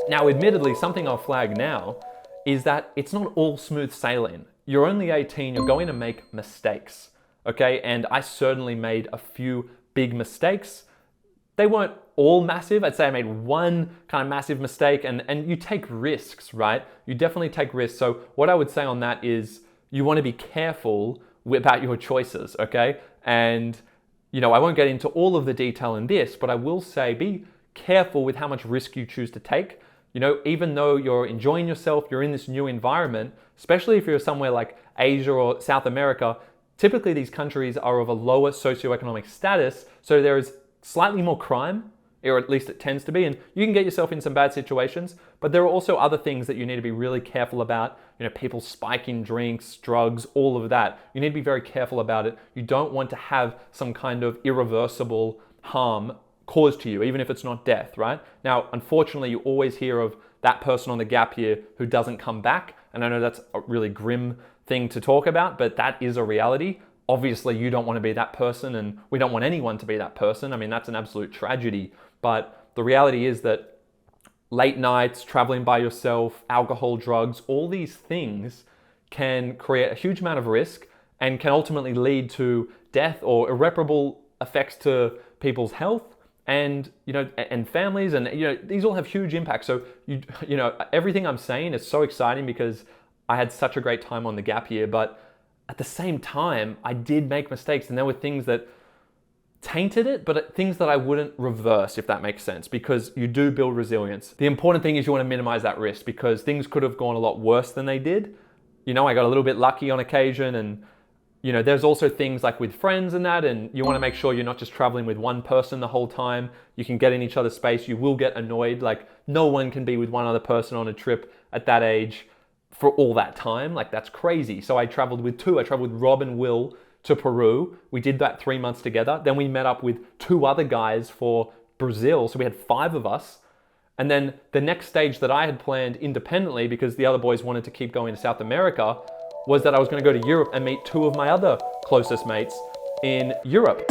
Now, admittedly, something I'll flag now is that it's not all smooth sailing. You're only 18, you're going to make mistakes, okay? And I certainly made a few big mistakes. They weren't all massive. I'd say I made one kind of massive mistake, and you take risks, right? You definitely take risks. So what I would say on that is you want to be careful about your choices, okay? And, I won't get into all of the detail in this, but I will say be careful with how much risk you choose to take. Even though you're enjoying yourself, you're in this new environment, especially if you're somewhere like Asia or South America, typically these countries are of a lower socioeconomic status, so there is slightly more crime, or at least it tends to be, and you can get yourself in some bad situations, but there are also other things that you need to be really careful about. People spiking drinks, drugs, all of that. You need to be very careful about it. You don't want to have some kind of irreversible harm caused to you, even if it's not death, right? Now, unfortunately, you always hear of that person on the gap year who doesn't come back, and I know that's a really grim thing to talk about, but that is a reality. Obviously, you don't want to be that person, and we don't want anyone to be that person. I mean, that's an absolute tragedy. But the reality is that late nights, traveling by yourself, alcohol, drugs, all these things can create a huge amount of risk and can ultimately lead to death or irreparable effects to people's health and and families, and these all have huge impacts. So everything I'm saying is so exciting because I had such a great time on the gap year, but at the same time, I did make mistakes, and there were things that tainted it, but things that I wouldn't reverse, if that makes sense, because you do build resilience. The important thing is you want to minimize that risk because things could have gone a lot worse than they did. I got a little bit lucky on occasion, and there's also things like with friends and that, and you want to make sure you're not just traveling with one person the whole time. You can get in each other's space. You will get annoyed. Like, no one can be with one other person on a trip at that age for all that time. Like, that's crazy. So I traveled with two. I traveled with Rob and Will to Peru. We did that 3 months together. Then we met up with 2 other guys for Brazil. So we had 5 of us. And then the next stage that I had planned independently, because the other boys wanted to keep going to South America, was that I was going to go to Europe and meet 2 of my other closest mates in Europe.